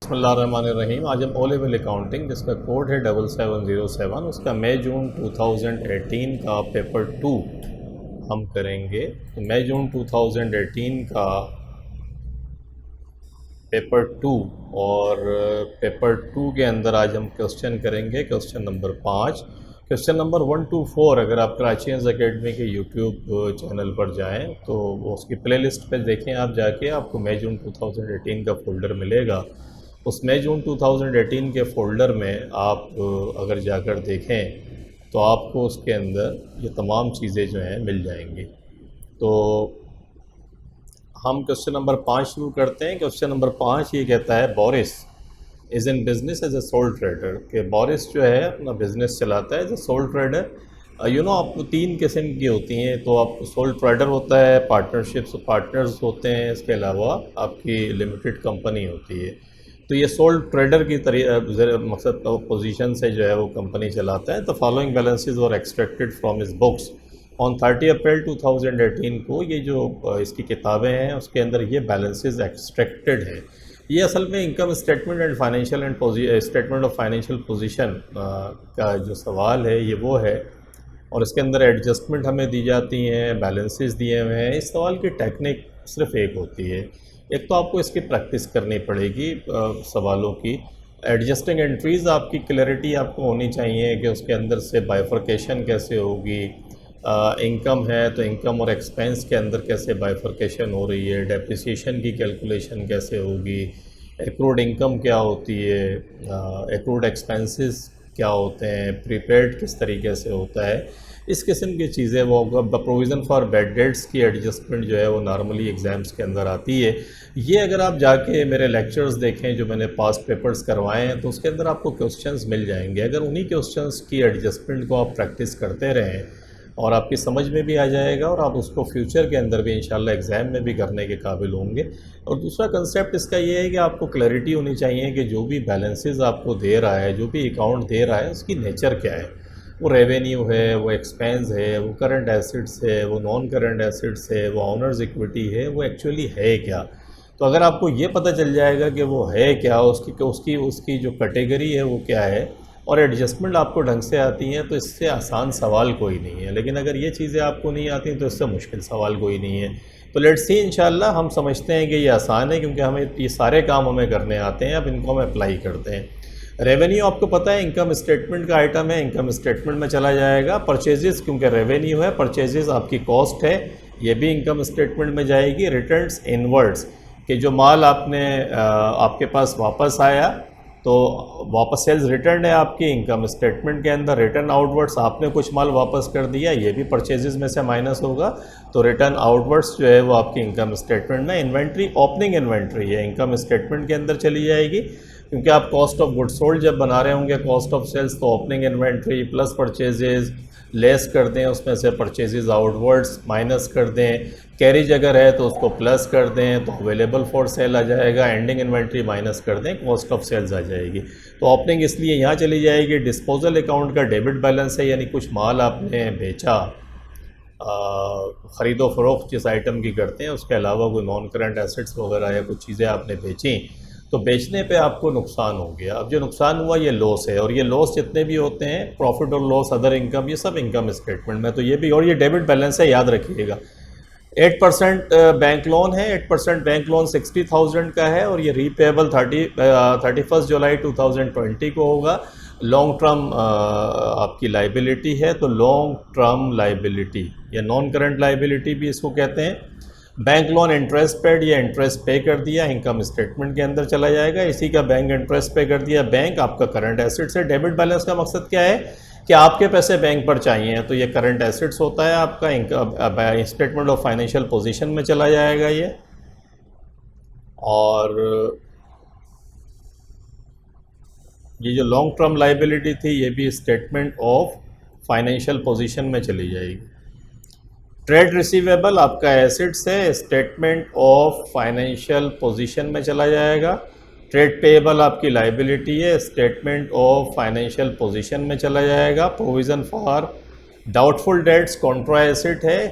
बिस्मिल्लाहिर्रहमानिर्रहीम। आज हम ओ लेवल अकाउंटिंग जिसका कोड है 7707 उसका मई जून 2018 का पेपर 2 हम करेंगे। तो मई जून 2018 का पेपर 2 और पेपर 2 के अंदर आज हम क्वेश्चन करेंगे। Question number 5, question number 1 to 4 अगर आप कराचीज एकेडमी के यूट्यूब चैनल पर जाएं तो उसकी प्लेलिस्ट पे देखें आप जाके, आपको मई जून 2018 का फ़ोल्डर मिलेगा। उस मई जून 2018 के फ़ोल्डर में आप अगर जाकर देखें तो आपको उसके अंदर ये तमाम चीज़ें जो हैं मिल जाएंगी। तो हम क्वेश्चन नंबर 5 शुरू करते हैं। क्वेश्चन नंबर 5 ये कहता है Boris is in business as a sole trader, कि बोरिस जो है अपना बिज़नेस चलाता है एज ए सोल ट्रेडर। आपको 3 किस्म की होती हैं। तो आपको सोल ट्रेडर होता है, पार्टनर्स होते हैं, इसके अलावा आपकी लिमिटेड कंपनी होती है। तो ये सोल ट्रेडर की मकसद पोजीशन से जो है वो कंपनी चलाता है। तो following balances were extracted from his books on 30 अप्रैल 2018 को ये जो इसकी किताबें हैं उसके अंदर ये बैलेंसेस एक्सट्रैक्टेड हैं। ये असल में income statement and financial statement of financial position का जो सवाल है ये वो है, और इसके अंदर एडजस्टमेंट हमें दी जाती हैं, बैलेंसेस दिए हुए हैं। इस सवाल की टेक्निक सिर्फ एक होती है। एक तो आपको इसकी प्रैक्टिस करनी पड़ेगी सवालों की। एडजस्टिंग एंट्रीज़ आपकी क्लैरिटी आपको होनी चाहिए कि उसके अंदर से बाइफर्केशन कैसे होगी। इनकम है तो इनकम और एक्सपेंस के अंदर कैसे बाइफर्केशन हो रही है, डेप्रिसिएशन की कैलकुलेशन कैसे होगी, एक्रूड इनकम क्या होती है, एक्रूड एक्सपेंसेस क्या होते हैं, प्रीपेड किस तरीके से होता है। इस किस्म की चीज़ें वो प्रोविज़न फॉर बैड डेट्स की एडजस्टमेंट जो है वो नॉर्मली एग्ज़ाम्स के अंदर आती है। ये अगर आप जाके मेरे लेक्चर्स देखें जो मैंने पास्ट पेपर्स करवाए हैं तो उसके अंदर आपको क्वेश्चंस मिल जाएंगे। अगर उन्हीं क्वेश्चंस की एडजस्टमेंट को आप प्रैक्टिस करते रहें और आपकी समझ में भी आ जाएगा और आप उसको फ्यूचर के अंदर भी इंशाल्लाह एग्ज़ाम में भी करने के काबिल होंगे। और दूसरा कंसेप्ट इसका ये है कि आपको क्लैरिटी होनी चाहिए कि जो भी बैलेंसेस आपको दे रहा है, जो भी अकाउंट दे रहा है, उसकी नेचर क्या है। वो रेवेन्यू है, वो एक्सपेंस है, वो करंट एसेट्स है, वो नॉन करंट एसेट्स है, वो ऑनर्स इक्विटी है, वो एक्चुअली है क्या। तो अगर आपको ये पता चल जाएगा कि वो है क्या, उसकी जो कैटेगरी है वो क्या है, और एडजस्टमेंट आपको ढंग से आती हैं, तो इससे आसान सवाल कोई नहीं है। लेकिन अगर ये चीज़ें आपको नहीं आती तो इससे मुश्किल सवाल कोई नहीं है। तो लेट्स सी, इंशाल्लाह हम समझते हैं कि ये आसान है क्योंकि हमें ये सारे काम हमें करने आते हैं। अब इनको हम अप्लाई करते हैं। रेवेन्यू आपको पता है इनकम स्टेटमेंट का आइटम है, इनकम स्टेटमेंट में चला जाएगा। परचेजेस क्योंकि रेवेन्यू है, परचेजेस आपकी कॉस्ट है, ये भी इनकम स्टेटमेंट में जाएगी। रिटर्न्स इनवर्ड्स, कि जो माल आपके पास वापस आया तो वापस सेल्स रिटर्न है आपकी इनकम स्टेटमेंट के अंदर। रिटर्न आउटवर्ड्स, आपने कुछ माल वापस कर दिया, ये भी परचेजेस में से माइनस होगा। तो रिटर्न आउटवर्ड्स जो है वो आपकी इनकम स्टेटमेंट में। इन्वेंट्री ओपनिंग इन्वेंट्री है, इनकम स्टेटमेंट के अंदर चली जाएगी क्योंकि आप कॉस्ट ऑफ गुड्स सोल्ड जब बना रहे होंगे कॉस्ट ऑफ सेल्स, तो opening inventory plus purchases less कर दें, उसमें से परचेजेस आउटवर्ड्स माइनस कर दें। कैरिज अगर है तो उसको प्लस कर दें तो अवेलेबल फॉर सेल आ जाएगा। एंडिंग इन्वेंट्री माइनस कर दें, कॉस्ट ऑफ सेल्स आ जाएगी। तो ओपनिंग इसलिए यहाँ चली जाएगी। डिस्पोजल अकाउंट का डेबिट बैलेंस है, यानी कुछ माल आपने बेचा, ख़रीदो फरोख्त जिस आइटम की करते हैं, उसके अलावा कोई नॉन करंट एसेट्स वगैरह या कुछ चीज़ें आपने बेची, तो बेचने पे आपको नुकसान हो गया। अब जो नुकसान हुआ ये लॉस है, और ये लॉस जितने भी होते हैं, प्रॉफिट और लॉस, अदर इनकम, ये सब इनकम स्टेटमेंट में। तो ये भी, और ये डेबिट बैलेंस है, याद रखिएगा। 8% बैंक लोन है, 8% बैंक लोन 60,000 का है, और ये रीपेबल 31 जुलाई 2020 को होगा। लॉन्ग टर्म आपकी लाइबिलिटी है, तो लॉन्ग टर्म लाइबिलिटी या नॉन करंट लाइबिलिटी भी इसको कहते हैं। बैंक लोन इंटरेस्ट पेड, या इंटरेस्ट पे कर दिया, इनकम स्टेटमेंट के अंदर चला जाएगा। इसी का बैंक इंटरेस्ट पे कर दिया, बैंक आपका करंट एसेट्स है। डेबिट बैलेंस का मकसद क्या है कि आपके पैसे बैंक पर चाहिए, तो ये करंट एसेट्स होता है आपका। Income statement of financial position में चला जाएगा ये। और ये जो लॉन्ग टर्म लाइबिलिटी थी ये भी स्टेटमेंट ऑफ फाइनेंशियल पोजीशन में चली जाएगी। ट्रेड रिसीवेबल आपका एसेट्स है, स्टेटमेंट ऑफ फाइनेंशियल पोजीशन में चला जाएगा। ट्रेड पेएबल आपकी लाइबिलिटी है, स्टेटमेंट ऑफ फाइनेंशियल पोजीशन में चला जाएगा। Provision for doubtful dates Contra asset है,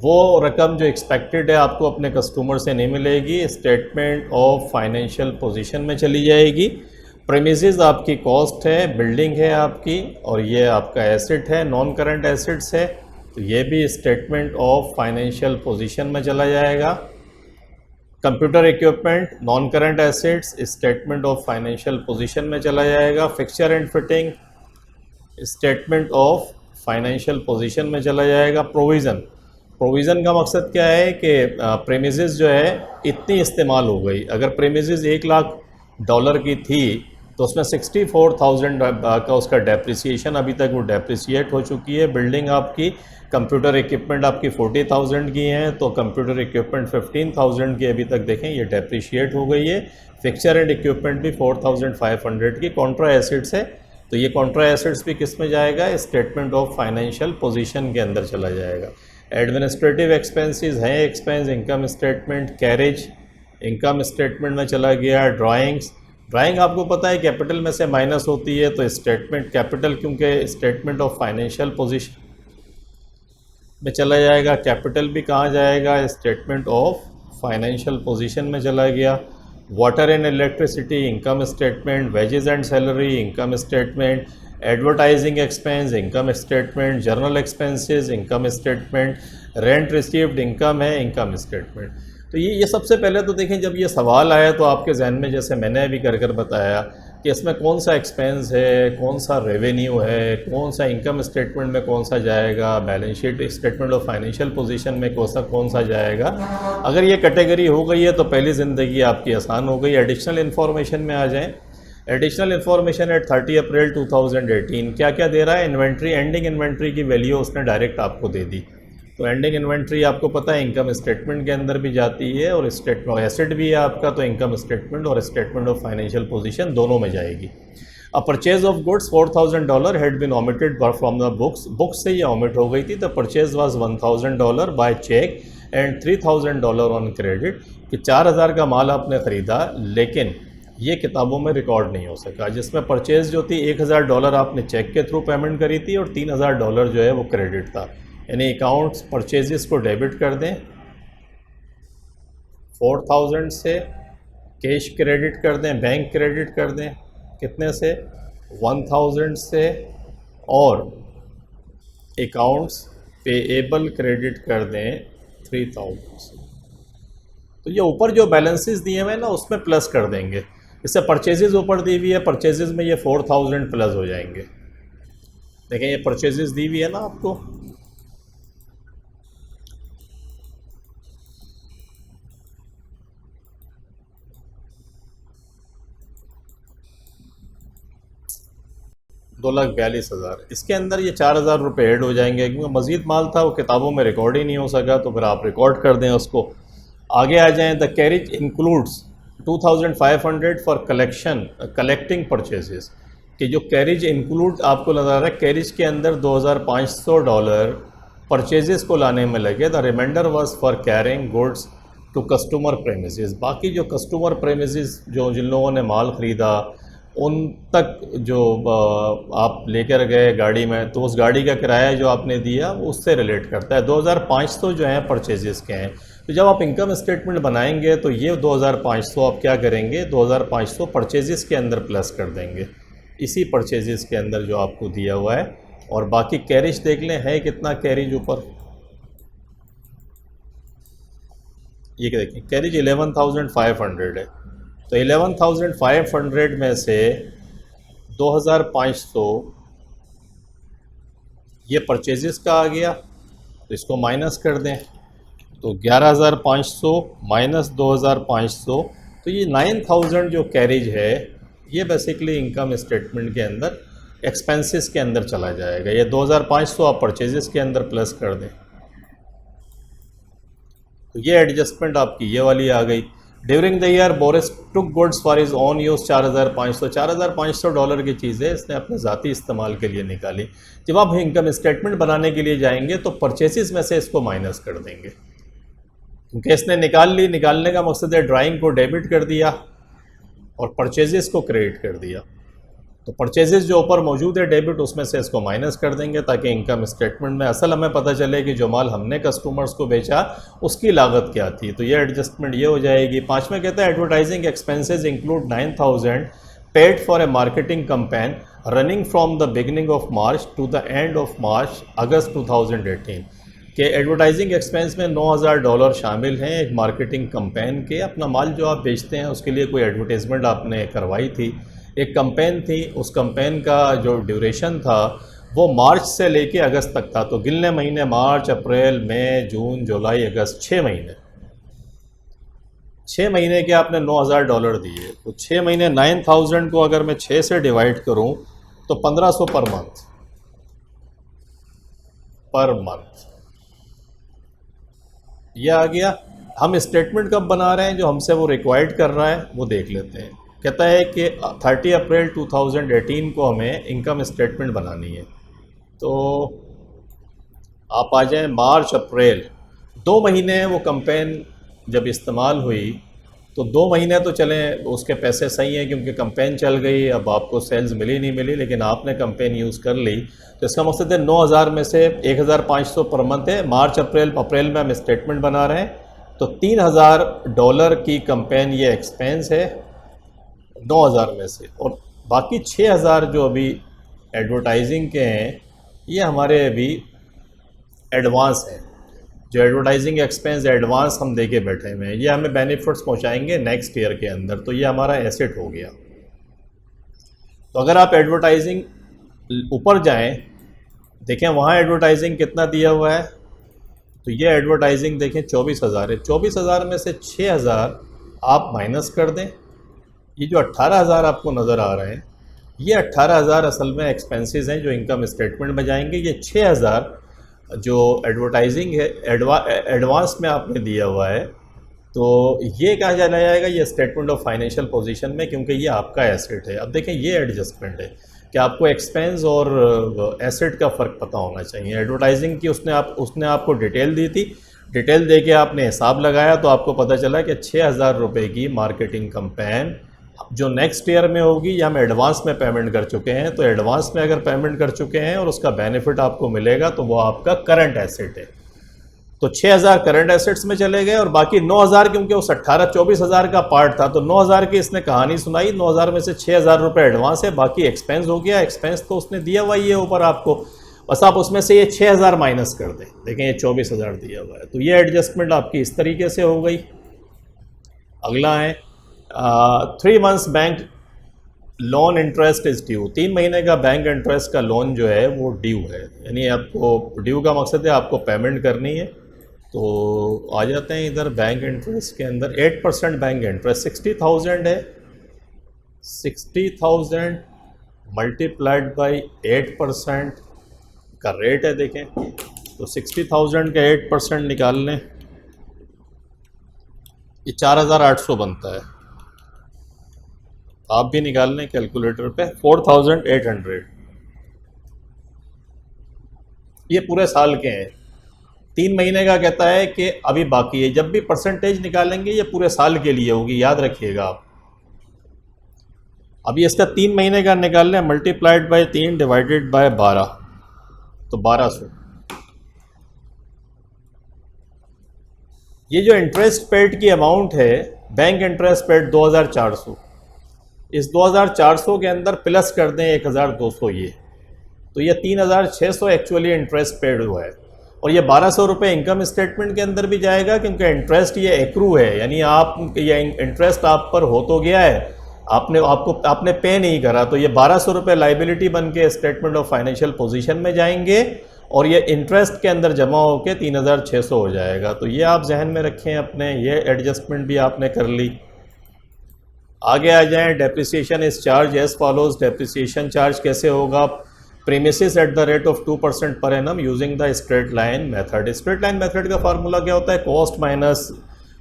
वो रकम जो एक्सपेक्टेड है आपको अपने कस्टमर से नहीं मिलेगी, स्टेटमेंट ऑफ फाइनेंशियल पोजीशन में चली जाएगी। प्रेमिसेस आपकी कॉस्ट है, बिल्डिंग है आपकी, और ये आपका एसेट है, नॉन करंट एसेट्स है, तो ये भी स्टेटमेंट ऑफ फाइनेंशियल पोजीशन में चला जाएगा। Computer equipment, non current assets, statement of financial position में चला जाएगा। Fixture and fitting, statement of financial position में चला जाएगा। प्रोविज़न, प्रोविज़न का मकसद क्या है कि प्रेमिसेस जो है इतनी इस्तेमाल हो गई। अगर प्रेमिसेस $1,00,000 की थी तो उसमें 64,000 का उसका डेप्रिसिएशन, अभी तक वो डेप्रिसिएट हो चुकी है। बिल्डिंग आपकी, कंप्यूटर इक्विपमेंट आपकी 40,000 की हैं, तो कंप्यूटर इक्विपमेंट 15,000 की अभी तक देखें ये डेप्रिशिएट हो गई है। फिक्सचर एंड इक्विपमेंट भी 4,500 की। कॉन्ट्रा एसेट्स है, तो ये कॉन्ट्रा एसेट्स भी किस में जाएगा, स्टेटमेंट ऑफ फाइनेंशियल पोजीशन के अंदर चला जाएगा। एडमिनिस्ट्रेटिव एक्सपेंसेस हैं, expense income statement. Carriage income statement में चला गया। ड्राइंग्स, ड्राइंग आपको पता है कैपिटल में से माइनस होती है, तो स्टेटमेंट कैपिटल क्योंकि स्टेटमेंट ऑफ फाइनेंशियल पोजीशन में चला जाएगा। कैपिटल भी कहाँ जाएगा, स्टेटमेंट ऑफ फाइनेंशियल पोजीशन में चला गया। Water and electricity income statement. Wages and salary income statement. Advertising expense income statement. Journal expenses income statement. Rent received income है, इनकम स्टेटमेंट। तो ये सबसे पहले तो देखें, जब ये सवाल आया तो आपके जहन में, जैसे मैंने अभी कर बताया कि इसमें कौन सा एक्सपेंस है, कौन सा रेवेन्यू है, कौन सा इनकम स्टेटमेंट में कौन सा जाएगा, balance sheet statement of financial position में कौन सा जाएगा। अगर ये कैटेगरी हो गई है तो पहली ज़िंदगी आपकी आसान हो गई। एडिशनल इन्फॉर्मेशन में आ जाएँ। एडिशनल इन्फॉर्मेशन एट 30 अप्रैल 2018 क्या क्या दे रहा है। इन्वेंट्री, एंडिंग इन्वेंट्री की वैल्यू उसने डायरेक्ट आपको दे दी, तो एंडिंग इन्वेंट्री आपको पता है इनकम स्टेटमेंट के अंदर भी जाती है, और स्टेटमेंट एसेट भी है आपका, तो इनकम स्टेटमेंट और स्टेटमेंट ऑफ फाइनेंशियल पोजीशन दोनों में जाएगी। A purchase of goods $4,000 had been omitted from the books से ये ओमिट हो गई थी। The purchase was $1,000 by cheque and $3,000 on credit, कि 4,000 का माल आपने ख़रीदा, लेकिन ये किताबों में रिकॉर्ड नहीं हो सका, जिसमें परचेज जो थी $1,000 आपने चेक के थ्रू पेमेंट करी थी और $3,000 जो है वो क्रेडिट था। यानी अकाउंट्स परचेजेस को डेबिट कर दें 4,000 से, कैश क्रेडिट कर दें, बैंक क्रेडिट कर दें कितने से, 1,000 से, और अकाउंट्स पेएबल क्रेडिट कर दें 3,000 से। तो ये ऊपर जो बैलेंसेस दिए हुए हैं ना उसमें प्लस कर देंगे। इससे परचेजेस ऊपर दी हुई है, परचेजेस में ये 4,000 प्लस हो जाएंगे। देखें ये परचेजेस दी हुई है ना आपको, $2,42,000, इसके अंदर ये 4,000 रुपये ऐड हो जाएंगे, क्योंकि मज़ीद माल था वो किताबों में रिकॉर्ड ही नहीं हो सका, तो फिर आप रिकॉर्ड कर दें उसको। आगे आ जाएं। The carriage includes 2,500 for collecting purchases, कि जो कैरेज इंक्लूड आपको नजर आ रहा है, कैरेज के अंदर $2,500 परचेजेस को लाने में लगे। The reminder was for carrying goods to customer premises, बाकी जो कस्टमर प्रेमिसेस जो जिन लोगों ने माल ख़रीदा उन तक जो आप लेकर गए गाड़ी में, तो उस गाड़ी का किराया जो आपने दिया वो उससे रिलेट करता है। 2,500 जो हैं परचेजेस के हैं। तो जब आप इनकम स्टेटमेंट बनाएंगे तो ये 2,500 आप क्या करेंगे, 2,500 परचेजेस के अंदर प्लस कर देंगे, इसी परचेजेस के अंदर जो आपको दिया हुआ है। और बाकी कैरिज देख लें है कितना कैरिज ऊपर, ये देखें कैरिज 11,500 है। तो 11,500 में से 2,500 ये परचेजेस का आ गया, तो इसको माइनस कर दें, तो 11,500 माइनस 2,500, तो ये 9,000 जो कैरिज है ये बेसिकली इनकम स्टेटमेंट के अंदर एक्सपेंसेस के अंदर चला जाएगा। ये 2,500 आप परचेजेस के अंदर प्लस कर दें, तो ये एडजस्टमेंट आपकी ये वाली आ गई। During the year Boris took goods for his own use 4,500, $4,500 की चीज़ें इसने अपने ज़ाती इस्तेमाल के लिए निकाली। जब आप इनकम स्टेटमेंट बनाने के लिए जाएंगे तो परचेसेस में से इसको माइनस कर देंगे, क्योंकि इसने निकाल ली। निकालने का मकसद है ड्राइंग को डेबिट कर दिया और परचेजेस को क्रेडिट कर दिया। तो परचेजेस जो ऊपर मौजूद है डेबिट, उसमें से इसको माइनस कर देंगे ताकि इनकम स्टेटमेंट में असल हमें पता चले कि जो माल हमने कस्टमर्स को बेचा उसकी लागत क्या थी। तो ये एडजस्टमेंट ये हो जाएगी। पाँचवें कहता है advertising expenses include 9,000 paid for a marketing campaign running from the beginning of March to the end of March August 2018 के एडवर्टाइजिंग एक्सपेंस में $9,000 शामिल हैं एक मार्केटिंग कैंपेन के। अपना माल जो आप बेचते हैं उसके लिए कोई एडवर्टाइजमेंट आपने करवाई थी, एक कैंपेन थी, उस कैंपेन का जो ड्यूरेशन था वो मार्च से लेके अगस्त तक था। तो गिनने महीने मार्च, अप्रैल, मई, जून, जुलाई, अगस्त, 6 महीने। 6 महीने के आपने $9,000 दिए, तो 6 महीने 9,000 को अगर मैं 6 से डिवाइड करूं तो 1,500 पर मंथ ये आ गया। हम स्टेटमेंट कब बना रहे हैं, जो हमसे वो रिक्वायर्ड कर रहा है वो देख लेते हैं। कहता है कि 30 अप्रैल 2018 को हमें इनकम स्टेटमेंट बनानी है। तो आप आ जाएं मार्च अप्रैल, 2 महीने वो कैंपेन जब इस्तेमाल हुई तो 2 महीने तो चले उसके पैसे सही हैं क्योंकि कैंपेन चल गई, अब आपको सेल्स मिली नहीं मिली, लेकिन आपने कैंपेन यूज़ कर ली। तो इसका मकसद है 9,000 में से 1,500 पर मंथ है। मार्च अप्रैल में हम स्टेटमेंट बना रहे हैं, तो $3,000 की कैंपेन ये एक्सपेंस है 9,000 में से, और बाकी 6,000 जो अभी एडवर्टाइजिंग के हैं ये हमारे अभी एडवांस हैं। जो एडवर्टाइजिंग एक्सपेंस एडवांस हम दे के बैठे हुए हैं, ये हमें बेनिफिट्स पहुंचाएंगे नेक्स्ट ईयर के अंदर, तो ये हमारा एसेट हो गया। तो अगर आप एडवर्टाइजिंग ऊपर जाएं, देखें वहाँ एडवर्टाइजिंग कितना दिया हुआ है, तो ये एडवर्टाइजिंग देखें 24,000 है। 24,000 में से 6,000 आप माइनस कर दें, ये जो 18,000 आपको नज़र आ रहे हैं, ये 18,000 असल में एक्सपेंसेस हैं जो इनकम स्टेटमेंट में जाएंगे। ये 6,000 जो एडवर्टाइजिंग है एडवांस में आपने दिया हुआ है, तो ये कहाँ चला जाएगा, ये स्टेटमेंट ऑफ फाइनेंशियल पोजीशन में, क्योंकि ये आपका एसेट है। अब देखें ये एडजस्टमेंट है कि आपको एक्सपेंस और एसेट का फ़र्क पता होना चाहिए। एडवर्टाइजिंग की उसने आपको डिटेल दी थी, डिटेल दे के आपने हिसाब लगाया तो आपको पता चला कि 6,000 रुपये की मार्केटिंग कैंपेन जो नेक्स्ट ईयर में होगी, या हम एडवांस में पेमेंट कर चुके हैं। तो एडवांस में अगर पेमेंट कर चुके हैं और उसका बेनिफिट आपको मिलेगा तो वो आपका करंट एसेट है। तो 6,000 करंट एसेट्स में चले गए, और बाकी 9,000 क्योंकि उस 24,000 का पार्ट था, तो 9,000 की इसने कहानी सुनाई। 9,000 में से 6,000 रुपये एडवांस है, बाकी एक्सपेंस हो गया। एक्सपेंस तो उसने दिया हुआ ही है ऊपर आपको, बस आप उसमें से ये 6,000 माइनस कर दें। देखें ये 24,000 दिया हुआ है, तो ये एडजस्टमेंट आपकी इस तरीके से हो गई। अगला है 3 months bank loan interest is due. 3 महीने का बैंक इंटरेस्ट का लोन जो है वो ड्यू है, यानी आपको ड्यू का मकसद है आपको पेमेंट करनी है। तो आ जाते हैं इधर बैंक इंटरेस्ट के अंदर। 8% बैंक इंटरेस्ट 60,000 है, 60,000 मल्टीप्लाइड बाई 8% का रेट है। देखें तो 60,000 का 8% निकाल लें, ये 4,800 बनता है। आप भी निकाल लें कैलकुलेटर पे, 4,800। ये पूरे साल के हैं। 3 महीने का कहता है कि अभी बाकी है। जब भी परसेंटेज निकालेंगे ये पूरे साल के लिए होगी, याद रखिएगा आप। अभी इसका 3 महीने का निकाल लें, मल्टीप्लाइड बाय 3 डिवाइडेड बाय 12, तो 1200। ये जो इंटरेस्ट पेड की अमाउंट है, बैंक इंटरेस्ट पेड 2,400, इस 2,400 के अंदर प्लस कर दें 1,200, ये तो ये 3,600 एक्चुअली इंटरेस्ट पेड हुआ है। और ये 1,200 रुपये इनकम स्टेटमेंट के अंदर भी जाएगा, क्योंकि इंटरेस्ट ये एक्रू है, यानी आप ये इंटरेस्ट आप पर हो तो गया है, आपने पे नहीं करा, तो ये 1,200 रुपये लाइबिलिटी बन के स्टेटमेंट ऑफ फाइनेंशियल पोजीशन में जाएंगे, और ये इंटरेस्ट के अंदर जमा होकर 3,600 हो जाएगा। तो ये आप जहन में रखें अपने, ये एडजस्टमेंट भी आपने कर ली। आगे आ जाएं, depreciation is charge as follows. Depreciation charge कैसे होगा, premises at the rate of 2% per annum using the straight line method. Straight line method का फार्मूला क्या होता है, cost minus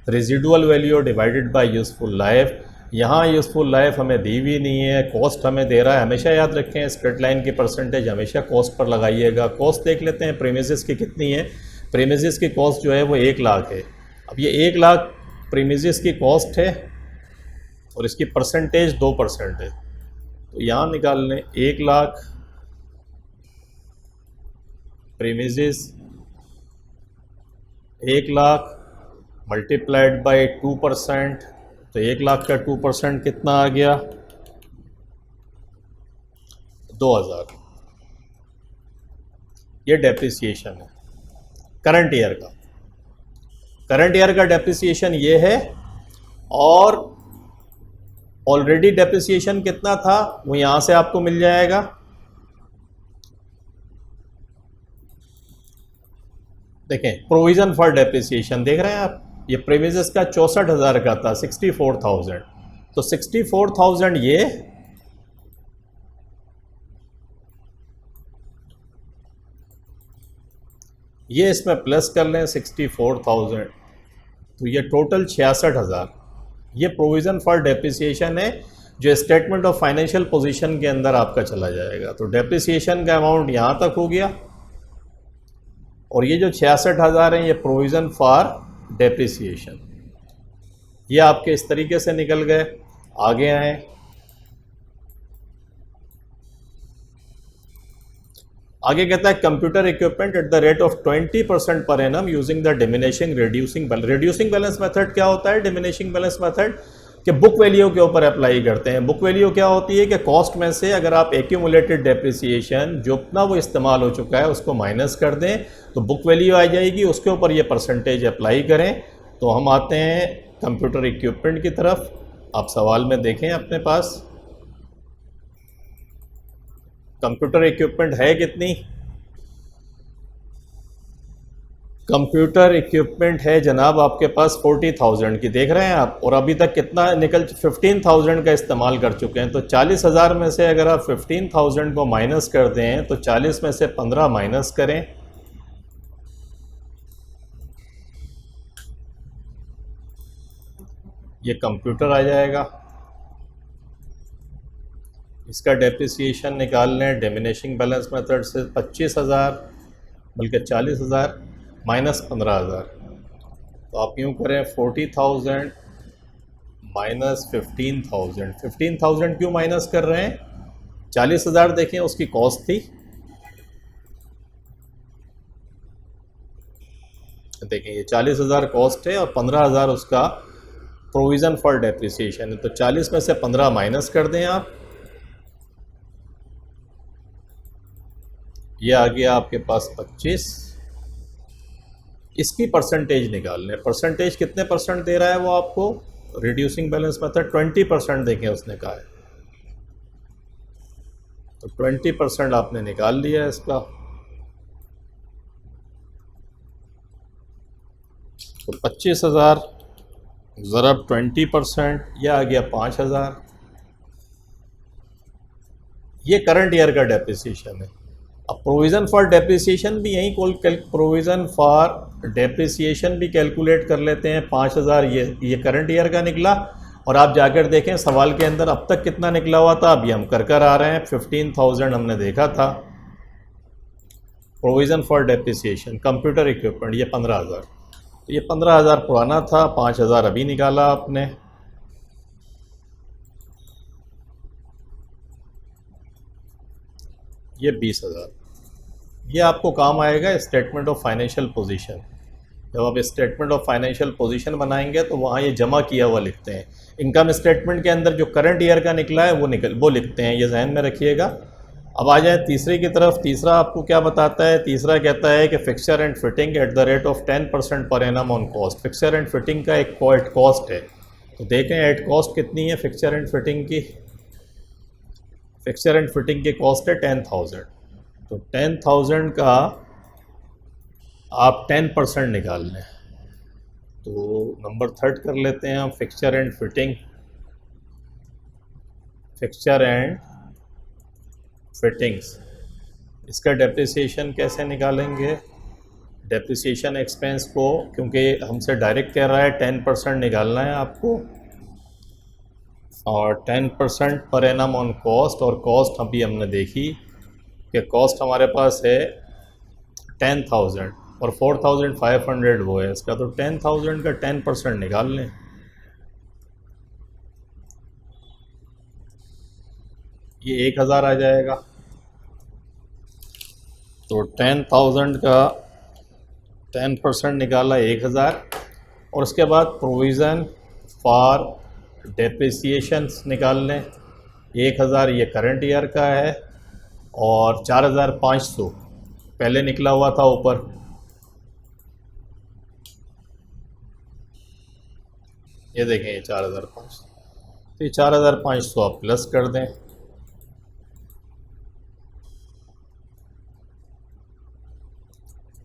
residual value divided by useful life. यहाँ useful life हमें दी हुई नहीं है, कॉस्ट हमें दे रहा है। हमेशा याद रखें स्ट्रेट लाइन की परसेंटेज हमेशा कॉस्ट पर लगाइएगा। कॉस्ट देख लेते हैं प्रीमिसेस की कितनी है। प्रीमिसेस की कॉस्ट जो है वो 1 लाख है। अब ये 1 लाख प्रीमिसेस की कॉस्ट है और इसकी परसेंटेज 2% है, तो यहाँ निकाल लें 1,00,000 प्रीमिसेस 1,00,000 मल्टीप्लाइड बाई 2%, तो 1,00,000 का 2% कितना आ गया 2,000। ये डेप्रिसिएशन है करंट ईयर का। करंट ईयर का डेप्रिसिएशन ये है, और ऑलरेडी डेप्रिसिएशन कितना था वो यहां से आपको मिल जाएगा। देखें प्रोविजन फॉर डेप्रिसिएशन देख रहे हैं आप, ये प्रीमिसेस का 64,000 का था 64,000, तो 64,000 ये इसमें प्लस कर लें 64,000, तो ये टोटल 66,000 ये प्रोविज़न फॉर डेप्रिसिएशन है जो स्टेटमेंट ऑफ फाइनेंशियल पोजीशन के अंदर आपका चला जाएगा। तो डेप्रिसिएशन का अमाउंट यहाँ तक हो गया, और ये जो 66,000 हैं ये प्रोविज़न फॉर डेप्रिसिएशन, ये आपके इस तरीके से निकल गए। आगे आए, आगे कहता है computer equipment at the rate of 20% पर annum using the diminishing reducing balance. Reducing balance method क्या होता है? डिमिनिशिंग बैलेंस मेथड कि बुक वैल्यू के ऊपर अप्लाई करते हैं। बुक वैल्यू क्या होती है कि कॉस्ट में से अगर आप एक्यूमुलेटेड डेप्रिसिएशन जो अपना वो इस्तेमाल हो चुका है उसको माइनस कर दें तो बुक वैल्यू आ जाएगी, उसके ऊपर ये परसेंटेज अप्लाई करें। तो हम आते हैं कंप्यूटर इक्विपमेंट की तरफ। आप सवाल में देखें अपने पास कंप्यूटर इक्विपमेंट है कितनी? कंप्यूटर इक्विपमेंट है जनाब आपके पास 40,000 की, देख रहे हैं आप, और अभी तक कितना निकल 15,000 का इस्तेमाल कर चुके हैं। तो 40,000 में से अगर आप 15,000 को माइनस कर दें तो 40 में से 15 माइनस करें, ये कंप्यूटर आ जाएगा। इसका डेप्रिसिएशन निकाल लें डिमिनिशिंग बैलेंस मेथड से 25,000 बल्कि 40,000 माइनस 15,000, तो आप यूँ करें 40,000 माइनस 15,000। 15,000 क्यों माइनस कर रहे हैं? 40,000 देखें उसकी कॉस्ट थी, देखें ये 40,000 कॉस्ट है और 15,000 उसका प्रोविज़न फॉर डेप्रिसिएशन है। तो 40 में से 15 माइनस कर दें आप, ये आ गया आपके पास 25। इसकी परसेंटेज निकाल लें। परसेंटेज कितने परसेंट दे रहा है वो आपको? रिड्यूसिंग बैलेंस मेथड 20% देखें उसने कहा है, तो 20% आपने निकाल लिया इसका। तो 25,000 ज़रब 20%, यह आ गया 5,000। ये करंट ईयर का डेप्रिसिएशन है। अब प्रोविज़न फॉर डेप्रिसिएशन भी यही प्रोविज़न फॉर डेप्रिसिएशन भी कैलकुलेट कर लेते हैं। 5,000 ये करंट ईयर का निकला, और आप जाकर देखें सवाल के अंदर अब तक कितना निकला हुआ था, अभी हम कर आ रहे हैं 15,000 हमने देखा था। Provision for depreciation computer equipment ये 15,000, तो ये 15,000 पुराना था, 5,000 अभी निकाला आपने। ये 20,000, ये आपको काम आएगा स्टेटमेंट ऑफ फाइनेंशियल पोजीशन। जब आप स्टेटमेंट ऑफ फाइनेंशियल पोजीशन बनाएंगे तो वहाँ ये जमा किया हुआ लिखते हैं। इनकम स्टेटमेंट के अंदर जो करंट ईयर का निकला है वो लिखते हैं, ये जहन में रखिएगा। अब आ जाए तीसरे की तरफ। तीसरा आपको क्या बताता है? तीसरा कहता है कि fixture and fitting eight the rate of 10% per annum on cost. Fixture and fitting का एक कॉस्ट है, तो देखें एट कॉस्ट कितनी है फिक्सचर एंड फिटिंग की। फिक्सचर एंड फिटिंग की कॉस्ट है 10,000, तो 10,000 का आप 10% निकाल लें। तो नंबर 3 कर लेते हैं हम, fixture and fitting. Fixture and fittings, इसका डेप्रिसिएशन कैसे निकालेंगे? डेप्रिसिएशन एक्सपेंस को, क्योंकि हमसे डायरेक्ट कह रहा है 10% निकालना है आपको, और 10% पर एनम ऑन कॉस्ट। और कॉस्ट अभी हमने देखी कि कॉस्ट हमारे पास है 10,000 और 4,500 वो है इसका, तो 10,000 का 10% निकाल लें। ये 1000 आ जाएगा। तो 10,000 का 10% निकाला 1000, और उसके बाद प्रोविज़न फॉर डेप्रिसिएशंस निकाल लें। 1000 ये करंट ईयर का है, और 4500 पहले निकला हुआ था ऊपर। ये देखें ये 4500, तो ये 4500 आप प्लस कर दें।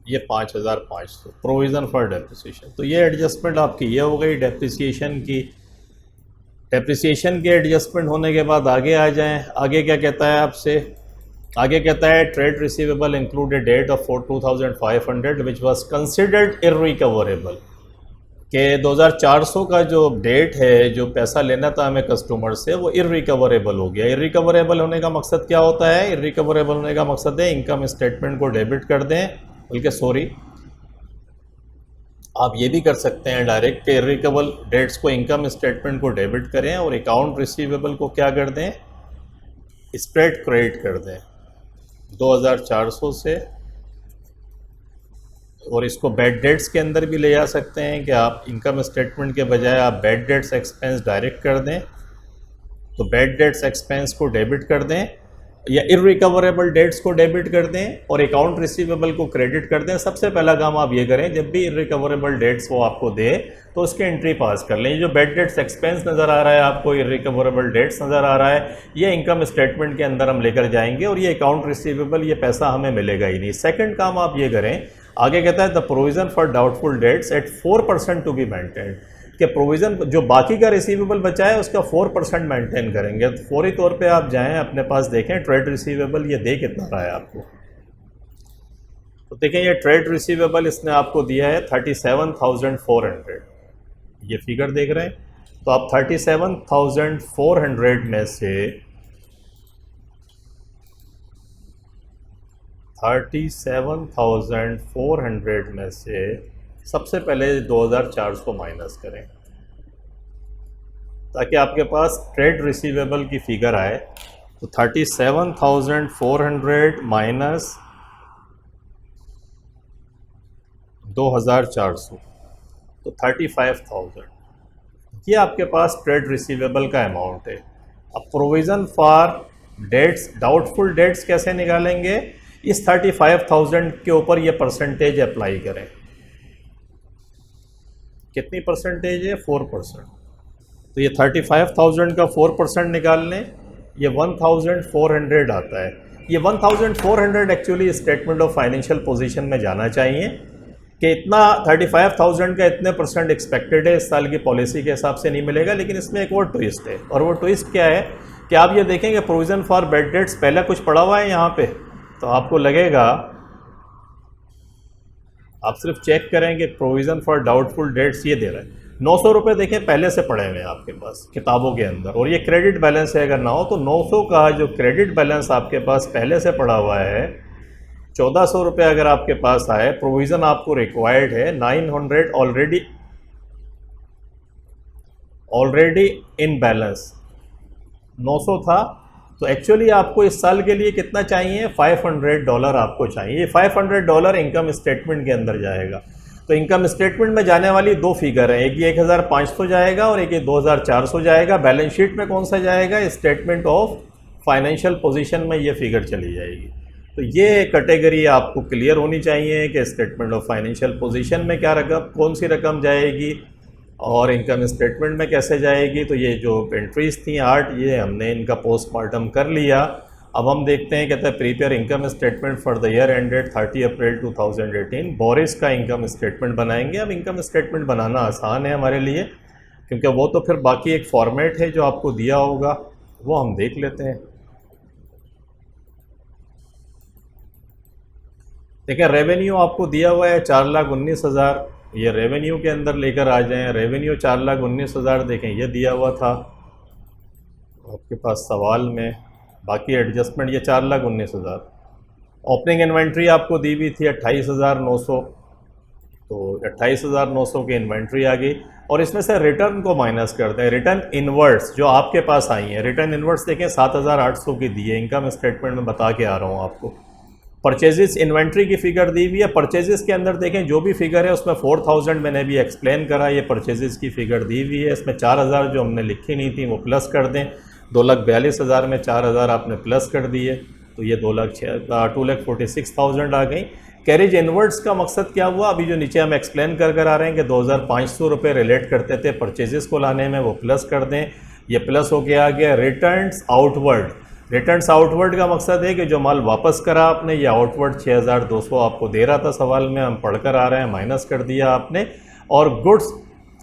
ये 5500 प्रोविज़न फॉर डेप्रिसिएशन। तो ये एडजस्टमेंट आपकी ये हो गई डेप्रिसिएशन की। डेप्रिसिएशन के एडजस्टमेंट होने के बाद आगे आ जाएं। आगे क्या कहता है आपसे? आगे कहता है trade receivable include a debt of 2500 which was considered irrecoverable, कि 2400 का जो डेट है, जो पैसा लेना था हमें कस्टमर से, वो इर्रिकवरेबल हो गया। इर्रिकवरेबल होने का मकसद क्या होता है? इर्रिकवरेबल होने का मकसद है इनकम स्टेटमेंट को डेबिट कर दें, बल्कि सॉरी, आप ये भी कर सकते हैं डायरेक्ट के इर्रिकवरेबल डेट्स को इनकम स्टेटमेंट को डेबिट करें और अकाउंट रिसीवेबल को क्या कर दें? स्प्रेड क्रेडिट कर दें 2400 से। और इसको बैड डेट्स के अंदर भी ले जा सकते हैं कि आप इनकम स्टेटमेंट के बजाय आप बैड डेट्स एक्सपेंस डायरेक्ट कर दें, तो बैड डेट्स एक्सपेंस को डेबिट कर दें, या इर्रिकवरेबल डेट्स को डेबिट कर दें और अकाउंट रिसीवेबल को क्रेडिट कर दें। सबसे पहला काम आप ये करें, जब भी इर्रिकवरेबल डेट्स वो आपको दे तो उसके एंट्री पास कर लें। जो बैड डेट्स एक्सपेंस नज़र आ रहा है आपको, इर्रिकवरेबल डेट्स नज़र आ रहा है, ये इनकम स्टेटमेंट के अंदर हम लेकर जाएंगे और ये अकाउंट रिसीवेबल, ये पैसा हमें मिलेगा ही नहीं। सेकेंड काम आप ये करें, आगे कहता है the provision for doubtful debts at 4% to be maintained, कि प्रोविज़न जो बाकी का रिसीवेबल बचा है उसका 4% मेंटेन करेंगे। तो फौरी तौर पे आप जाएं अपने पास, देखें ट्रेड रिसीवेबल ये दे कितना रहा है आपको। तो देखें ये ट्रेड रिसीवेबल इसने आपको दिया है 37,400, ये फिगर देख रहे हैं। तो आप 37,400 में से 37,400 में से सबसे पहले 2400 माइनस करें, ताकि आपके पास ट्रेड रिसीवेबल की फिगर आए। तो 37,400 माइनस 2400, तो 35,000, ये आपके पास ट्रेड रिसीवेबल का अमाउंट है। अब provision for debts, doubtful debts कैसे निकालेंगे? इस 35,000 के ऊपर ये परसेंटेज अप्लाई करें। कितनी परसेंटेज है? 4%। तो ये 35,000 का 4% निकाल लें, ये 1,400 आता है। ये 1,400 actually statement of financial position में जाना चाहिए कि इतना 35,000 का इतने परसेंट एक्सपेक्टेड है, इस साल की पॉलिसी के हिसाब से नहीं मिलेगा। लेकिन इसमें एक और ट्विस्ट है, और वो ट्विस्ट क्या है कि आप ये देखेंगे प्रोविज़न फॉर बैड डेट्स पहले कुछ पड़ा हुआ है यहाँ पे, तो आपको लगेगा, आप सिर्फ चेक करेंगे प्रोविज़न फॉर डाउटफुल डेट्स ये दे रहा है 900 रुपये, देखें पहले से पड़े हुए हैं आपके पास किताबों के अंदर, और ये क्रेडिट बैलेंस है। अगर ना हो तो 900 का जो क्रेडिट बैलेंस आपके पास पहले से पड़ा हुआ है, 1400 रुपये अगर आपके पास आए, प्रोविज़न आपको रिक्वायर्ड है 900 ऑलरेडी इन बैलेंस 900 था, तो एक्चुअली आपको इस साल के लिए कितना चाहिए? $500 आपको चाहिए। $500 इनकम स्टेटमेंट के अंदर जाएगा। तो इनकम स्टेटमेंट में जाने वाली दो फिगर हैं, एक ये 1,500 जाएगा और एक ये 2,400 जाएगा। बैलेंस शीट में कौन सा जाएगा? स्टेटमेंट ऑफ फाइनेंशियल पोजीशन में ये फिगर चली जाएगी। तो ये कैटेगरी आपको क्लियर होनी चाहिए कि स्टेटमेंट ऑफ फाइनेंशियल पोजीशन में क्या रकम, कौन सी रकम जाएगी और इनकम स्टेटमेंट में कैसे जाएगी। तो ये जो एंट्रीज थी 8, ये हमने इनका पोस्टमार्टम कर लिया। अब हम देखते हैं, कहते हैं prepare income statement for the year ended 30 April 2018। Boris का इनकम स्टेटमेंट बनाएंगे। अब इनकम स्टेटमेंट बनाना आसान है हमारे लिए, क्योंकि वो तो फिर बाकी एक फॉर्मेट है जो आपको दिया होगा, वो हम देख लेते हैं। देखिए रेवेन्यू आपको दिया हुआ है 4,19,000, ये रेवेन्यू के अंदर लेकर आ जाएं। रेवेन्यू 4,19,000 देखें ये दिया हुआ था आपके पास सवाल में। बाकी एडजस्टमेंट ये 4,19,000। ओपनिंग इन्वेंट्री आपको दी हुई थी 28,900, तो 28,900 की इन्वेंट्री आ गई। और इसमें से रिटर्न को माइनस करते हैं, रिटर्न इनवर्ड्स जो आपके पास आई हैं, रिटर्न इनवर्ड्स देखें 7,800 की दी है, इनकम स्टेटमेंट में बता के आ रहा हूँ आपको। परचेजेस इन्वेंट्री की फिगर दी हुई है, परचेजेस के अंदर देखें जो भी फिगर है उसमें 4,000 मैंने भी एक्सप्लेन करा, ये परचेजेस की फिगर दी हुई है। इसमें 4,000 जो हमने लिखी नहीं थी वो प्लस कर दें, 2,42,000 में 4,000 आपने प्लस कर दिए तो ये 2,46,000 आ गई। कैरेज इनवर्ड्स का मकसद क्या हुआ, अभी जो नीचे हम एक्सप्लेन कर आ रहे हैं कि 2,500 रुपये रिलेट करते थे परचेजेस को लाने में, वो प्लस कर दें, ये प्लस हो गया आ गया। रिटर्न्स आउटवर्ड, रिटर्न्स आउटवर्ड का मकसद है कि जो माल वापस करा आपने, ये आउटवर्ड 6,200 आपको दे रहा था सवाल में, हम पढ़कर आ रहे हैं, माइनस कर दिया आपने। और गुड्स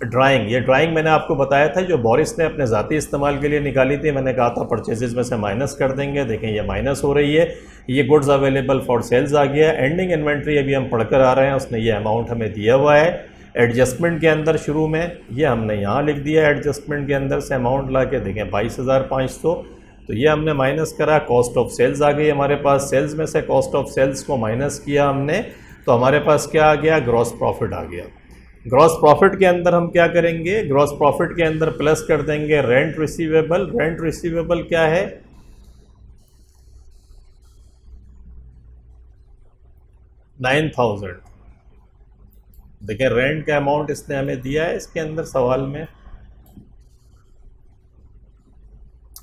ड्राइंग, ये ड्राइंग मैंने आपको बताया था जो बोरिस ने अपने ज़ाती इस्तेमाल के लिए निकाली थी, मैंने कहा था परचेजेस में से माइनस कर देंगे, देखें ये माइनस हो रही है, ये गुड्स अवेलेबल फॉर सेल्स आ गया। एंडिंग इन्वेंट्री अभी हम पढ़कर आ रहे हैं, उसने ये अमाउंट हमें दिया हुआ है एडजस्टमेंट के अंदर शुरू में, ये हमने यहाँ लिख दिया एडजस्टमेंट के अंदर से अमाउंट ला के, देखें 22,500, तो ये हमने माइनस करा। कॉस्ट ऑफ सेल्स आ गई हमारे पास, सेल्स में से कॉस्ट ऑफ सेल्स को माइनस किया हमने, तो हमारे पास क्या आ गया, ग्रॉस प्रॉफिट आ गया। ग्रॉस प्रॉफिट के अंदर हम क्या करेंगे, ग्रॉस प्रॉफिट के अंदर प्लस कर देंगे रेंट रिसीवेबल। रेंट रिसीवेबल क्या है, 9,000। देखिए रेंट का अमाउंट इसने हमें दिया है इसके अंदर सवाल में,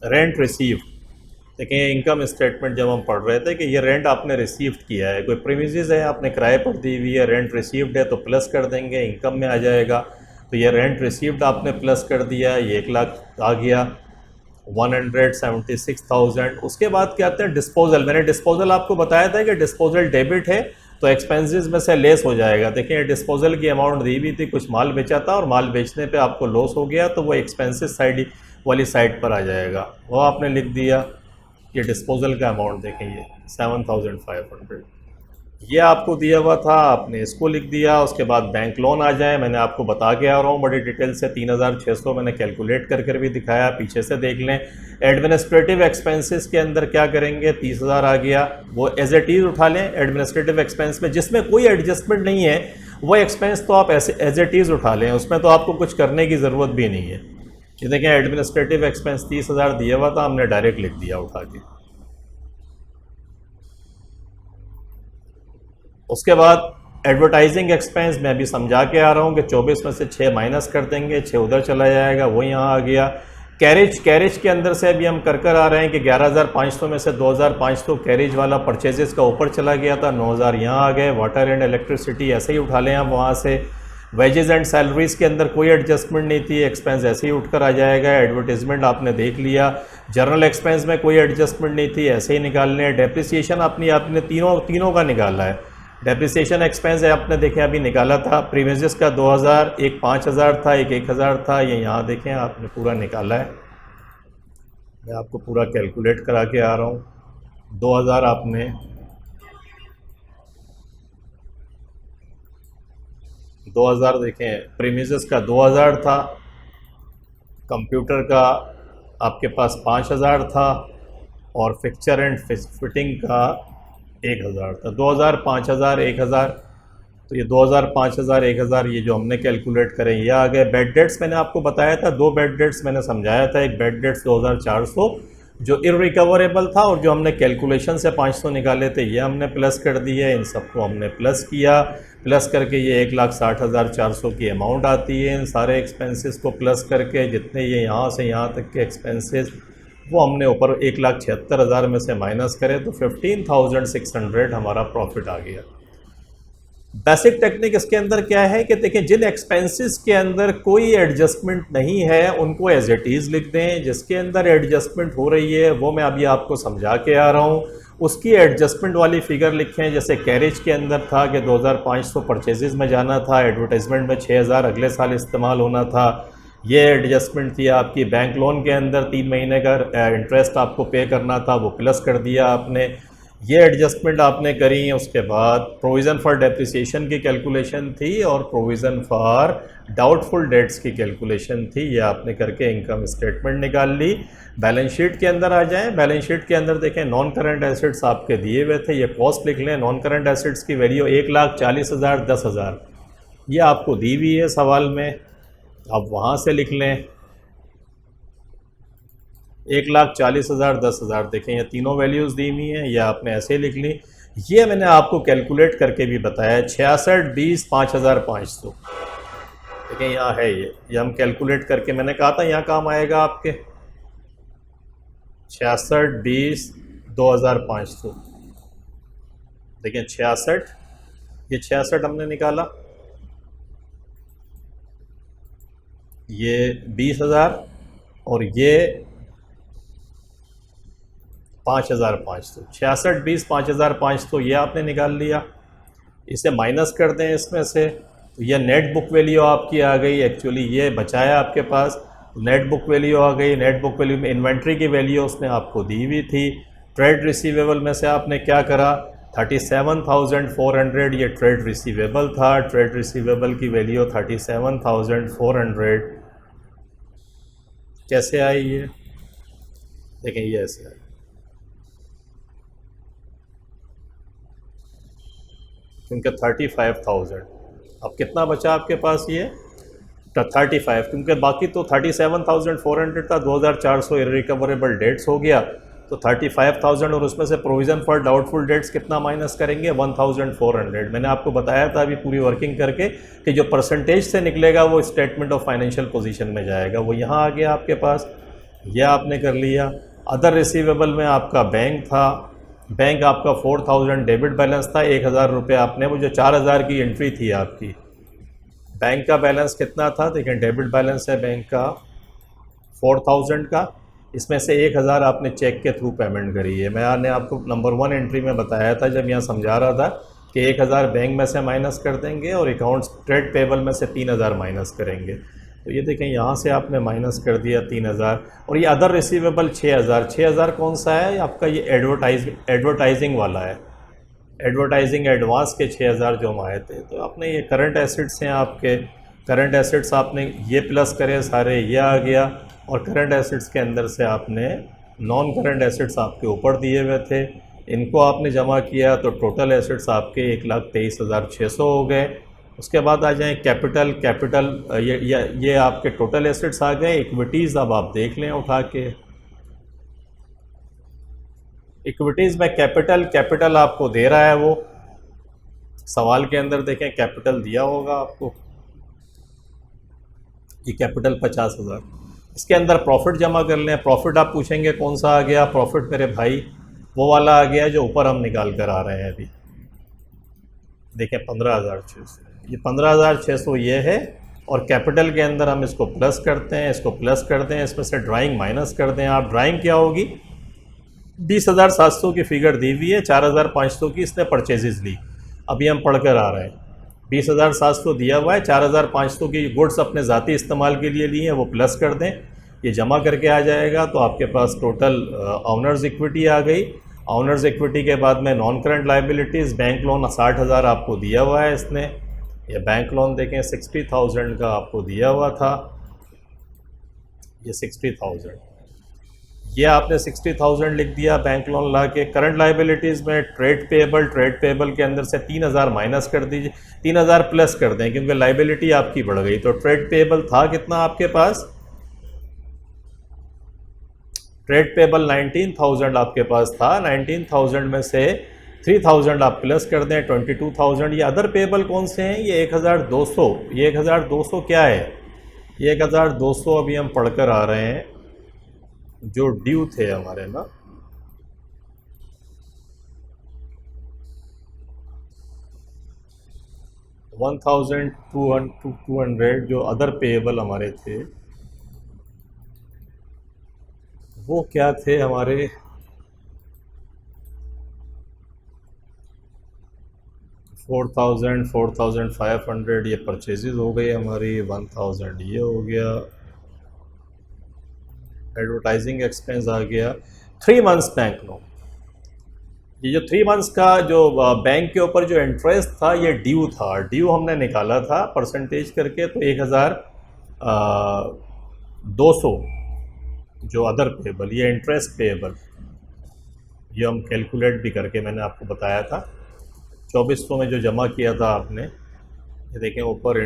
रेंट रिसीव। देखिए इनकम स्टेटमेंट जब हम पढ़ रहे थे कि ये रेंट आपने रिसीव्ड किया है, कोई प्रीमिसेस है आपने किराए पर दी हुई है, रेंट रिसीव्ड है तो प्लस कर देंगे, इनकम में आ जाएगा। तो ये रेंट रिसीव्ड आपने प्लस कर दिया, ये 1,00,000 आ गया, 176,000। उसके बाद क्या आते हैं डिस्पोजल, मैंने डिस्पोजल आपको बताया था कि डिस्पोजल डेबिट है तो एक्सपेंसेस में से लेस हो जाएगा। देखिए डिस्पोजल की अमाउंट दी हुई थी, कुछ माल बेचा था और माल बेचने पे आपको लॉस हो गया तो वो एक्सपेंसेस साइड वाली साइड पर आ जाएगा, वो आपने लिख दिया। ये डिस्पोजल का अमाउंट देखें, ये 7,500 ये आपको दिया हुआ था, आपने इसको लिख दिया। उसके बाद बैंक लोन आ जाए, मैंने आपको बता के आ रहा हूँ बड़ी डिटेल से, 3,600 मैंने कैलकुलेट कर भी दिखाया, पीछे से देख लें। एडमिनिस्ट्रेटिव एक्सपेंसेस के अंदर क्या करेंगे, 30,000 आ गया, वो एज इट इज़ उठा लें। एडमिनिस्ट्रेटिव एक्सपेंस में जिसमें कोई एडजस्टमेंट नहीं है वो एक्सपेंस तो आप ऐसे एज इट इज़ उठा लें, उसमें तो आपको कुछ करने की ज़रूरत भी नहीं है। ये देखें एडमिनिस्ट्रेटिव एक्सपेंस 30,000 दिया हुआ था, हमने डायरेक्ट लिख दिया उठा के। उसके बाद एडवर्टाइजिंग एक्सपेंस मैं अभी समझा के आ रहा हूँ कि 24 में से 6 माइनस कर देंगे, 6 उधर चला जाएगा, वो यहाँ आ गया। कैरेज के अंदर से अभी हम कर आ रहे हैं कि 11,500 में से 2,500 कैरेज वाला परचेजेस का ऊपर चला गया था, 9,000 यहाँ आ गए। वाटर एंड इलेक्ट्रिसिटी ऐसे ही उठा लें हम वहाँ से। वेजेस एंड सैलरीज़ के अंदर कोई एडजस्टमेंट नहीं थी, एक्सपेंस ऐसे ही उठकर आ जाएगा। एडवर्टीजमेंट आपने देख लिया, जनरल एक्सपेंस में कोई एडजस्टमेंट नहीं थी, ऐसे ही निकालने। डेप्रिसिएशन आपने तीनों का निकाला है। डेप्रिसिएशन एक्सपेंस है आपने देखें अभी निकाला था, प्रीमिसेस का 2,000, एक 5,000 था, एक 1,000 था, ये यहाँ देखें आपने पूरा निकाला है। मैं आपको पूरा कैलकुलेट करा के आ रहा हूँ। 2,000 आपने 2,000 देखें, प्रीमिसेस का 2,000 था, कंप्यूटर का आपके पास 5,000 था और फिक्चर एंड फिटिंग का 1,000 था। 2,000, 5,000, 1,000, तो ये 2,000, 5,000, 1,000 ये जो हमने कैलकुलेट करें ये आ गए। बेड डेट्स मैंने आपको बताया था, 2 बेड डेट्स मैंने समझाया था। एक बेड डेट्स 2,400 जो इरिकवरेबल था और जो हमने कैलकुलेशन से 500 निकाले थे ये हमने प्लस कर दिए, इन सबको हमने प्लस किया। प्लस करके ये 1,60,400 की अमाउंट आती है। इन सारे एक्सपेंसेस को प्लस करके जितने ये यहाँ से यहाँ तक के एक्सपेंसेस वो हमने ऊपर 1,76,000 में से माइनस करें तो 15,600 हमारा प्रॉफिट आ गया। बेसिक टेक्निक इसके अंदर क्या है कि देखिए जिन एक्सपेंसेस के अंदर कोई एडजस्टमेंट नहीं है उनको एज इट इज़ लिख दें, जिसके अंदर एडजस्टमेंट हो रही है वो मैं अभी आपको समझा के आ रहा हूँ, उसकी एडजस्टमेंट वाली फिगर लिखें। जैसे कैरेज के अंदर था कि 2,500 परचेजेस में जाना था, एडवर्टाइजमेंट में 6,000 अगले साल इस्तेमाल होना था, ये एडजस्टमेंट थी आपकी। बैंक लोन के अंदर 3 महीने का इंटरेस्ट आपको पे करना था, वो प्लस कर दिया आपने, ये एडजस्टमेंट आपने करी। उसके बाद प्रोविज़न फॉर डेप्रिसिएशन की कैलकुलेशन थी और प्रोविज़न फॉर डाउटफुल डेट्स की कैलकुलेशन थी, ये आपने करके इनकम स्टेटमेंट निकाल ली। बैलेंस शीट के अंदर आ जाएं, बैलेंस शीट के अंदर देखें नॉन करंट एसेट्स आपके दिए हुए थे, ये कॉस्ट लिख लें। नॉन करंट एसेट्स की वैल्यू 1,40,000, 10,000, ये आपको दी हुई है सवाल में, आप वहाँ से लिख लें। 1,40,000, 10,000, देखें ये तीनों वैल्यूज़ दी हुई हैं, ये आपने ऐसे लिख ली। ये मैंने आपको कैलकुलेट करके भी बताया, 66, 20, 5,500। देखें यहाँ है ये हम कैलकुलेट करके, मैंने कहा था यहाँ काम आएगा आपके। 66, 20, 2,500। देखें 66, ये 66 हमने निकाला, ये 20,000 और ये 5,500। 66, 20, 5,500 ये आपने निकाल लिया। इसे माइनस कर दें इसमें से, तो यह नेट बुक वैल्यू आपकी आ गई। एक्चुअली ये बचाया आपके पास, नेट बुक वैल्यू आ गई। नेट बुक वैल्यू में इन्वेंट्री की वैल्यू उसने आपको दी हुई थी। ट्रेड रिसीवेबल में से आपने क्या करा, 37,400 ये ट्रेड रिसीवेबल था। ट्रेड रिसीवेबल की वैल्यू 37,400 कैसे आई ये, देखें ये ऐसे आई, क्योंकि 35,000। अब कितना बचा आपके पास, ये 35, क्योंकि बाकी तो 37,400 था, 2,400 इरिकवरेबल डेट्स हो गया, तो 35,000 और उसमें से प्रोविज़न फॉर डाउटफुल डेट्स कितना माइनस करेंगे, 1,400। मैंने आपको बताया था अभी पूरी वर्किंग करके कि जो परसेंटेज से निकलेगा वो स्टेटमेंट ऑफ फाइनेंशियल पोजीशन में जाएगा, वो यहाँ आ गया आपके पास, यह आपने कर लिया। अदर रिसीवेबल में आपका बैंक था, बैंक आपका 4,000 डेबिट बैलेंस था, 1,000 रुपये आपने, वो जो 4,000 की एंट्री थी आपकी, बैंक का बैलेंस कितना था, देखें डेबिट बैलेंस है बैंक का 4,000 का, इसमें से 1,000 आपने चेक के थ्रू पेमेंट करी है। मैंने आपको नंबर 1 एंट्री में बताया था जब यहाँ समझा रहा था कि 1,000 बैंक में से माइनस कर देंगे और अकाउंट्स ट्रेड पेबल में से 3,000 माइनस करेंगे। तो ये देखें यहाँ से आपने माइनस कर दिया 3,000, और ये अदर रिसीवेबल 6,000। 6,000 कौन सा है आपका, ये एडवर्टाइजिंग वाला है, एडवर्टाइजिंग एडवांस के 6,000 जो हम आए थे। तो आपने ये करंट एसेट्स हैं आपके, करंट एसेट्स आपने ये प्लस करे सारे, ये आ गया, और करंट एसेट्स के अंदर से आपने नॉन करंट एसेट्स आपके ऊपर दिए हुए थे, इनको आपने जमा किया तो टोटल एसेट्स आपके 1,23,600 हो गए। उसके बाद आ जाएं कैपिटल, ये आपके टोटल एसेट्स आ गए। इक्विटीज़ अब आप देख लें उठा के, इक्विटीज़ में कैपिटल आपको दे रहा है, वो सवाल के अंदर देखें कैपिटल दिया होगा आपको, ये कैपिटल 50,000। इसके अंदर प्रॉफिट जमा कर लें। प्रॉफिट आप पूछेंगे कौन सा आ गया प्रॉफिट मेरे भाई, वो वाला आ गया जो ऊपर हम निकाल कर आ रहे हैं अभी, देखें 15,600, ये 15,600 ये है, और कैपिटल के अंदर हम इसको प्लस करते हैं, इसको प्लस करते हैं, इसमें से ड्राइंग माइनस कर दें आप। ड्राइंग क्या होगी, 20,700 की फिगर दी हुई है, 4,500 की इसने परचेजेस ली, अभी हम पढ़कर आ रहे हैं। 20,700 दिया हुआ है, 4,500 की गुड्स अपने ज़ाती इस्तेमाल के लिए लिए हैं, वो प्लस कर दें, ये जमा करके आ जाएगा, तो आपके पास टोटल ऑनर्स इक्विटी आ गई। ऑनर्स इक्विटी के बाद में non current liabilities, bank loan 60,000 आपको दिया हुआ है इसने, ये बैंक लोन देखें 60,000 का आपको दिया हुआ था, ये 60,000, ये आपने 60,000 लिख दिया बैंक लोन ला के। करंट लाइबिलिटीज़ में ट्रेड पेबल के अंदर से 3,000 माइनस कर दीजिए, 3,000 प्लस कर दें क्योंकि लाइबिलिटी आपकी बढ़ गई। तो ट्रेड पेबल था कितना आपके पास, ट्रेड पेबल 19,000 आपके पास था, 19,000 में से 3,000 आप प्लस कर दें, 22,000। ये अदर पेबल कौन से हैं, ये 1,200, ये 1,200 क्या है, ये 1,200 अभी हम पढ़कर आ रहे हैं जो ड्यू थे हमारे ना, $1,200 जो अदर पेएबल हमारे थे, वो क्या थे हमारे, $4,500 ये परचेजेज हो गई हमारी, 1,000 ये हो गया, एडवर्टाइजिंग एक्सपेंस आ गया। 3 मंथ्स बैंक लोन, ये जो 3 मंथ्स का जो बैंक के ऊपर जो इंटरेस्ट था ये ड्यू था, ड्यू हमने निकाला था परसेंटेज करके, तो 1,200 जो अदर पेएबल, ये इंटरेस्ट पेएबल, ये हम कैलकुलेट भी करके मैंने आपको बताया था, 2400 में जो जमा किया था आपने, ये देखें ऊपर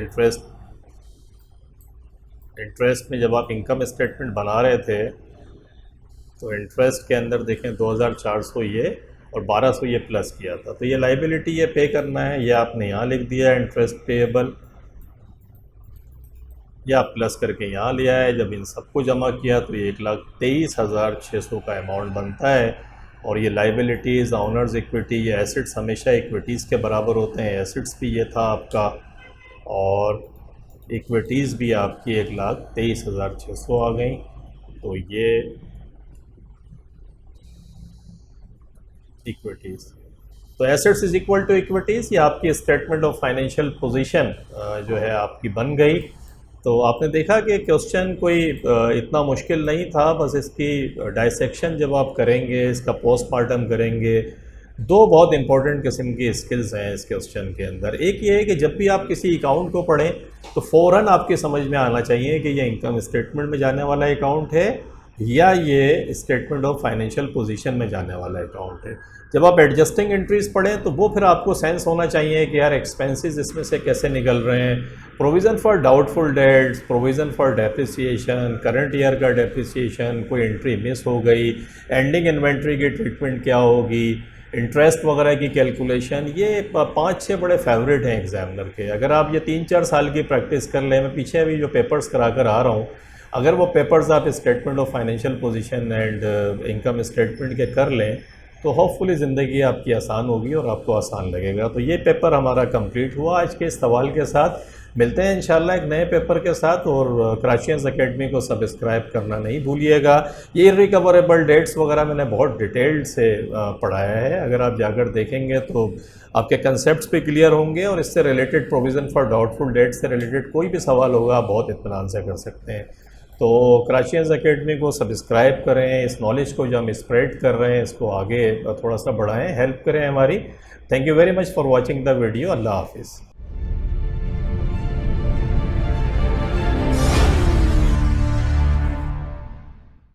इंटरेस्ट में जब आप इनकम स्टेटमेंट बना रहे थे तो इंटरेस्ट के अंदर देखें 2400 ये और 1200 ये प्लस किया था, तो ये लाइबिलिटी ये पे करना है, ये आपने यहाँ लिख दिया इंटरेस्ट पेएबल, या प्लस करके यहाँ लिया है। जब इन सबको जमा किया तो ये 1,23,600 का अमाउंट बनता है। और ये लाइबिलिटीज़, ऑनर्स इक्विटी, ये एसेट्स हमेशा इक्विटीज़ के बराबर होते हैं, एसेट्स भी ये था आपका और इक्विटीज़ भी आपकी 1,23,600 आ गई। तो ये इक्विटीज़, तो assets is equal to equities, ये आपकी स्टेटमेंट ऑफ फाइनेंशियल पोजीशन जो है आपकी बन गई। तो आपने देखा कि क्वेश्चन कोई इतना मुश्किल नहीं था, बस इसकी डाइसेक्शन जब आप करेंगे, इसका पोस्टमार्टम करेंगे, दो बहुत इंपॉर्टेंट किस्म की स्किल्स हैं इस क्वेश्चन के अंदर। एक ये है कि जब भी आप किसी अकाउंट को पढ़ें तो फ़ौरन आपके समझ में आना चाहिए कि ये इनकम स्टेटमेंट में जाने वाला अकाउंट है या ये स्टेटमेंट ऑफ फाइनेंशियल पोजीशन में जाने वाला अकाउंट है। जब आप एडजस्टिंग एंट्रीज पढ़ें तो वो फिर आपको सेंस होना चाहिए कि यार एक्सपेंसेस इसमें से कैसे निकल रहे हैं, provision for doubtful dates, provision for depreciation, current year का डेप्रिसिएशन, कोई एंट्री मिस हो गई, एंडिंग इन्वेंट्री की ट्रीटमेंट क्या होगी, इंटरेस्ट वगैरह की कैलकुलेशन, ये 5-6 बड़े फेवरेट हैं एग्जामिनर के। अगर आप ये 3-4 साल की प्रैक्टिस कर लें, मैं पीछे अभी जो पेपर्स करा कर आ रहा हूँ, अगर वो पेपर्स आप statement of financial position and income statement के कर लें तो होपफुली ज़िंदगी आपकी आसान होगी और आपको आसान लगेगा। तो ये पेपर हमारा कंप्लीट हुआ आज के इस सवाल के साथ। मिलते हैं इंशाल्लाह एक नए पेपर के साथ, और क्राशियंस एकेडमी को सब्सक्राइब करना नहीं भूलिएगा। ये इरिकवरेबल डेट्स वगैरह मैंने बहुत डिटेल्ड से पढ़ाया है, अगर आप जाकर देखेंगे तो आपके कंसेप्ट्स भी क्लियर होंगे और इससे related provision for doubtful dates से रिलेटेड कोई भी सवाल होगा आप बहुत इत्मीनान से कर सकते हैं। तो क्राशियंस एकेडमी को सब्सक्राइब करें, इस नॉलेज को जो हम स्प्रेड कर रहे हैं इसको आगे थोड़ा सा बढ़ाएं, हेल्प करें हमारी। Thank you very much for watching the video. अल्लाह हाफिज़।